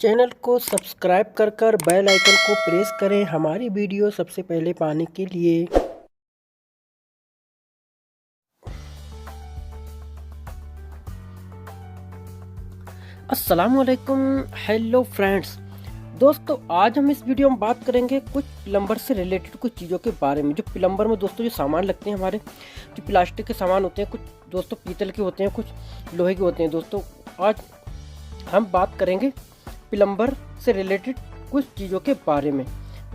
Channel को subscribe कर bell icon को प्रेस करें हमारी वीडियो सबसे पहले पाने के लिए। अस्सलामुअलैकुम, हेलो फ्रेंड्स। दोस्तों आज हम इस वीडियो में बात करेंगे कुछ प्लम्बर से रिलेटेड कुछ चीज़ों के बारे में। जो प्लम्बर में दोस्तों जो सामान लगते हैं हमारे, जो प्लास्टिक के सामान होते हैं, कुछ दोस्तों पीतल के होते हैं, कुछ लोहे के होते हैं। दोस्तों आज हम बात करेंगे प्लम्बर से रिलेटेड कुछ चीज़ों के बारे में।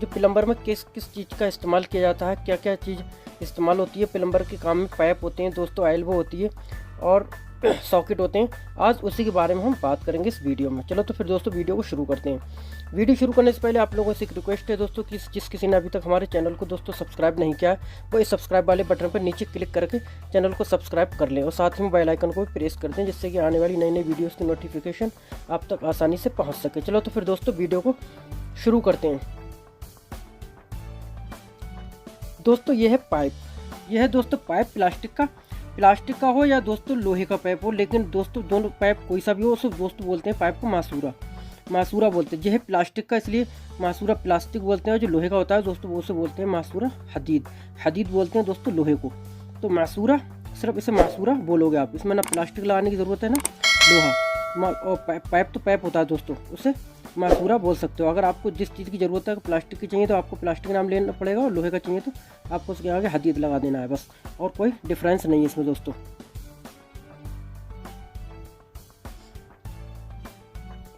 जो प्लम्बर में किस किस चीज़ का इस्तेमाल किया जाता है, क्या क्या चीज़ इस्तेमाल होती है प्लम्बर के काम में। पाइप होते हैं दोस्तों, एल्बो होती है और सॉकेट होते हैं। आज उसी के बारे में हम बात करेंगे इस वीडियो में। चलो तो फिर दोस्तों वीडियो को शुरू करते हैं। वीडियो शुरू करने से पहले आप लोगों से एक रिक्वेस्ट है दोस्तों कि जिस किसी ने अभी तक हमारे चैनल को दोस्तों सब्सक्राइब नहीं किया है वो इस सब्सक्राइब वाले बटन पर नीचे क्लिक करके चैनल को सब्सक्राइब कर लें और साथ ही में बेल आइकन को भी प्रेस कर दें, जिससे कि आने वाली नई नई वीडियोज़ की नोटिफिकेशन आप तक आसानी से पहुँच सके। चलो तो फिर दोस्तों वीडियो को शुरू करते हैं। दोस्तों ये है पाइप, यह है दोस्तों पाइप प्लास्टिक का हो या दोस्तों लोहे का पाइप हो, लेकिन दोस्तों दोनों पाइप कोई सा भी हो उसे दोस्तों बोलते हैं पाइप को मासूरा बोलते हैं। यह है प्लास्टिक का, इसलिए मासूरा प्लास्टिक बोलते हैं। जो लोहे का होता है दोस्तों वो उसे बोलते हैं मासूरा हदीद बोलते हैं दोस्तों लोहे को। तो मासूरा, सिर्फ इसे मासूरा बोलोगे आप, इसमें ना प्लास्टिक लगाने की ज़रूरत है ना लोहा। और पाइप तो पाइप होता है दोस्तों, उसे मासूरा बोल सकते हो। अगर आपको जिस चीज़ की ज़रूरत है, प्लास्टिक की चाहिए तो आपको प्लास्टिक का नाम लेना पड़ेगा, और लोहे का चाहिए तो आपको उसके आगे हदीद लगा देना है, बस। और कोई डिफरेंस नहीं है इसमें दोस्तों।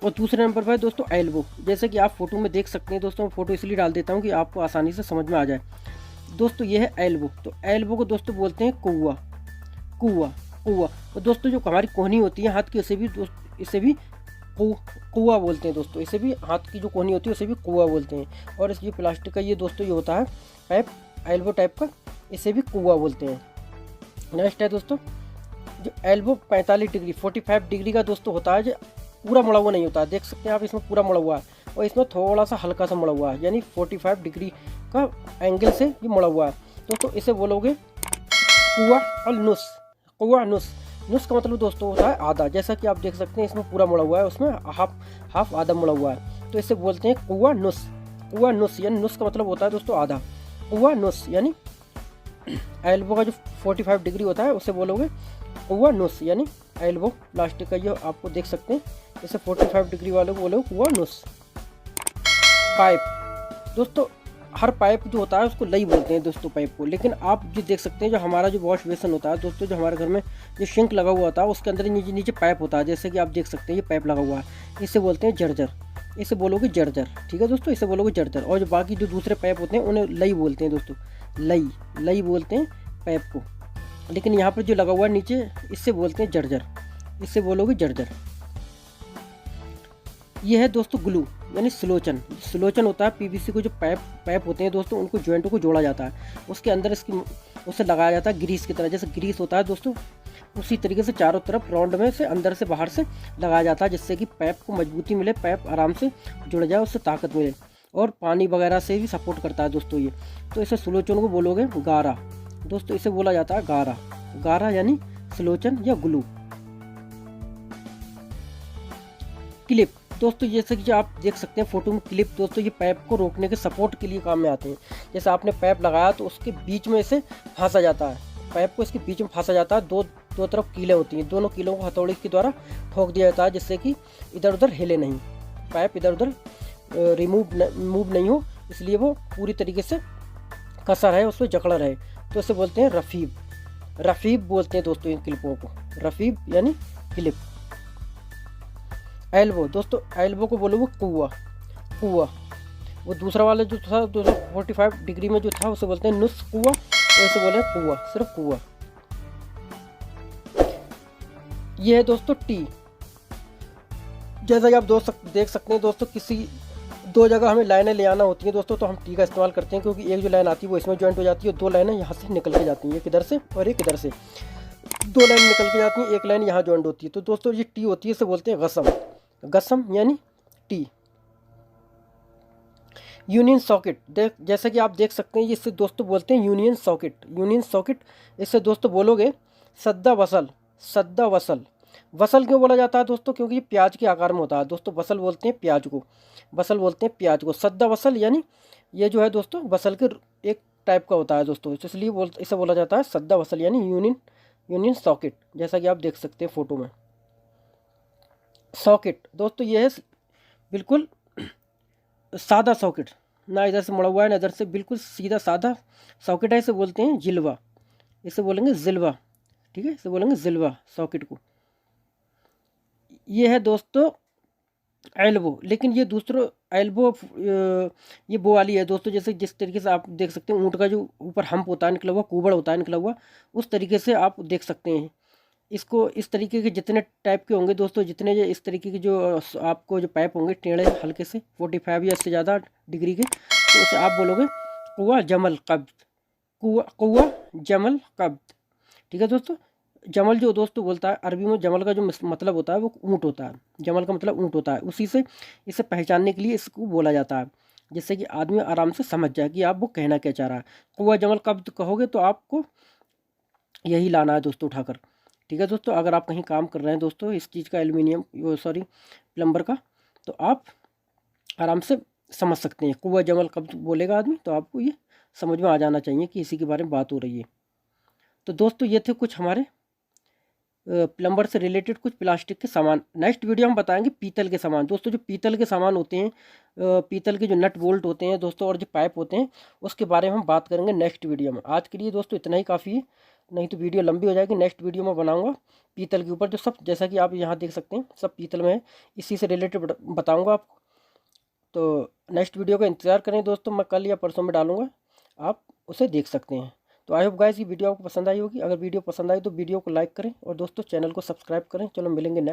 और दूसरे नंबर पर है दोस्तों एल्बो। जैसे कि आप फोटो में देख सकते हैं दोस्तों, मैं फोटो इसलिए डाल देता हूँ कि आपको आसानी से समझ में आ जाए। दोस्तों ये है एल्बो। तो एल्बो को दोस्तों बोलते हैं कुआ। और दोस्तों जो हमारी कोहनी होती है हाथ की, इसे भी कुआ बोलते हैं दोस्तों। इसे भी हाथ की जो कोहनी होती है उसे भी कुआ बोलते हैं। और इस ये प्लास्टिक का ये दोस्तों ये होता है पाइप एल्बो टाइप का, इसे भी कुआ बोलते हैं। नेक्स्ट है दोस्तों जो एल्बो 45 डिग्री का दोस्तों होता है, जो पूरा मुड़ा हुआ नहीं होता है। देख सकते हैं आप, इसमें पूरा मुड़ा हुआ है और इसमें थोड़ा सा हल्का सा मुड़ा हुआ है, यानी 45 डिग्री का एंगल से ये मुड़ा हुआ है दोस्तों। इसे बोलोगे कुआ और नुस का मतलब दोस्तों होता है आधा। जैसा कि आप देख सकते हैं इसमें पूरा मुड़ा हुआ है, उसमें हाफ आधा मुड़ा हुआ है, तो इसे बोलते हैं कुआ नुस। यानी नुस का मतलब होता है दोस्तों आधा। कुआ नुस यानी एल्बो का जो 45 डिग्री होता है उसे बोलोगे कुआ नुस, यानी एल्बो प्लास्टिक का ये आपको देख सकते हैं, इसे 45 डिग्री वाले को बोलोगे कुआ नुस। पाइप दोस्तों, हर पाइप जो होता है उसको लई बोलते हैं दोस्तों पाइप को। लेकिन आप जो देख सकते हैं, जो हमारा जो वॉश बेसन होता है दोस्तों, जो हमारे घर में जो सिंक लगा हुआ होता है उसके अंदर नीचे पाइप होता है। जैसे कि आप देख सकते हैं ये पाइप लगा हुआ है, इसे बोलते हैं जर्जर। इसे बोलोगे जर्जर, ठीक है दोस्तों, इसे बोलोगे जर्जर। और जो बाकी जो दूसरे पाइप होते हैं उन्हें लई बोलते हैं दोस्तों, लई बोलते हैं पाइप को। लेकिन यहाँ पर जो लगा हुआ है नीचे, इससे बोलते हैं जर्जर, इसे बोलोगे जर्जर। ये है दोस्तों ग्लू, यानी स्लोचन होता है। पीवीसी को जो पाइप होते हैं दोस्तों, उनको जॉइंटों को जोड़ा जाता है, उसके अंदर उसे लगाया जाता है ग्रीस की तरह। जैसे ग्रीस होता है दोस्तों, उसी तरीके से चारों तरफ राउंड में से अंदर से बाहर से लगाया जाता है, जिससे कि पाइप को मजबूती मिले, पाइप आराम से जुड़ जाए, उससे ताकत मिले, और पानी वगैरह से भी सपोर्ट करता है दोस्तों ये। तो इसे स्लोचन को बोलोगे गारा दोस्तों, इसे बोला जाता है गारा यानी स्लोचन या ग्लू। क्लिप दोस्तों, जैसे कि आप देख सकते हैं फोटो में क्लिप दोस्तों, ये पाइप को रोकने के सपोर्ट के लिए काम में आते हैं। जैसे आपने पाइप लगाया तो उसके बीच में इसे फांसा जाता है, पाइप को इसके बीच में फांसा जाता है। दो तरफ कीलें होती हैं, दोनों कीलों को हथौड़ी के द्वारा ठोक दिया जाता है, जिससे कि इधर उधर हिले नहीं, पाइप इधर उधर मूव नहीं हो, इसलिए वो पूरी तरीके से कसा रहे, उस पर जकड़ा रहे। तो इसे बोलते हैं रफीब बोलते हैं दोस्तों इन क्लिपों को, रफीब यानी क्लिप। एल्बो दोस्तों, एल्बो को बोलोगे कुआ। वो दूसरा वाला जो था 245 डिग्री में जो था उसे बोलते हैं नुस कुआ, और इसे बोले कुआ, सिर्फ कुआ। ये है दोस्तों टी। जैसा कि आप देख सकते हैं दोस्तों, किसी दो जगह हमें लाइनें ले आना होती हैं दोस्तों, तो हम टी का इस्तेमाल करते हैं, क्योंकि एक जो लाइन आती है वो इसमें जॉइंट हो जाती है, दो लाइनें यहाँ से निकल के जाती हैं, एक इधर से और एक इधर से, दो लाइन निकल के जाती हैं, एक लाइन यहाँ जॉइंट होती है। तो दोस्तों ये टी होती है, इसे बोलते हैं गसम यानी टी। यूनियन सॉकेट, जैसा कि आप देख सकते हैं, इससे दोस्तों बोलते हैं यूनियन सॉकेट। इससे दोस्तों बोलोगे सद्दा वसल। वसल क्यों बोला जाता है दोस्तों? क्योंकि ये प्याज के आकार में होता है दोस्तों। वसल बोलते हैं प्याज को, वसल बोलते हैं प्याज को। सद्दा वसल यानी ये जो है दोस्तों वसल के एक टाइप का होता है दोस्तों, तो इसलिए इसे बोला जाता है सद्दा वसल यानी यूनियन सॉकेट, जैसा कि आप देख सकते हैं फोटो में। सॉकेट दोस्तों ये है बिल्कुल सादा सॉकेट, ना इधर से मुड़ा हुआ है ना इधर से, बिल्कुल सीधा सादा सॉकेट है। इसे बोलते हैं जिलवा, इसे बोलेंगे जिलवा, ठीक है, इसे बोलेंगे जिलवा सॉकेट को। ये है दोस्तों एल्बो, लेकिन ये दूसरा एल्बो ये वो वाली है दोस्तों, जैसे जिस तरीके से आप देख सकते हैं ऊँट का जो ऊपर हम्प होता है निकला हुआ, कुबड़ होता है निकला हुआ, उस तरीके से आप देख सकते हैं इसको। इस तरीके के जितने टाइप के होंगे दोस्तों, जितने इस तरीके के जो आपको जो पाइप होंगे टेढ़े हल्के से 45 या इससे ज़्यादा डिग्री के, तो उसे आप बोलोगे कुआ जमल कब्द, कुआ जमल कब्द, ठीक है दोस्तों। जमल जो दोस्तों बोलता है अरबी में, जमल का जो मतलब होता है वो ऊँट होता है, जमल का मतलब ऊँट होता है, उसी से इसे पहचानने के लिए इसको बोला जाता है, जिससे कि आदमी आराम से समझ जाए कि आप वो कहना क्या चाह रहा है। कुआ जमल कब्द कहोगे तो आपको यही लाना है दोस्तों उठाकर, ठीक है दोस्तों। अगर आप कहीं काम कर रहे हैं दोस्तों इस चीज़ का, एल्युमिनियम सॉरी प्लम्बर का, तो आप आराम से समझ सकते हैं। कुआ जमल कब्द बोलेगा आदमी तो आपको ये समझ में आ जाना चाहिए कि इसी के बारे में बात हो रही है। तो दोस्तों ये थे कुछ हमारे प्लम्बर से रिलेटेड कुछ प्लास्टिक के सामान। नेक्स्ट वीडियो हम बताएंगे पीतल के सामान दोस्तों। जो पीतल के सामान होते हैं, पीतल के जो नट बोल्ट होते हैं दोस्तों और जो पाइप होते हैं, उसके बारे में हम बात करेंगे नेक्स्ट वीडियो में। आज के लिए दोस्तों इतना ही काफ़ी है, नहीं तो वीडियो लंबी हो जाएगी। नेक्स्ट वीडियो में बनाऊंगा पीतल के ऊपर, जो सब जैसा कि आप यहाँ देख सकते हैं सब पीतल में है, इसी से रिलेटेड बताऊँगा आपको। तो नेक्स्ट वीडियो का इंतज़ार करें दोस्तों, मैं कल या परसों में डालूँगा, आप उसे देख सकते हैं। तो आई होप गाइस ये वीडियो आपको पसंद आई होगी। अगर वीडियो पसंद आई तो वीडियो को लाइक करें और दोस्तों चैनल को सब्सक्राइब करें। चलो मिलेंगे नेक्स्ट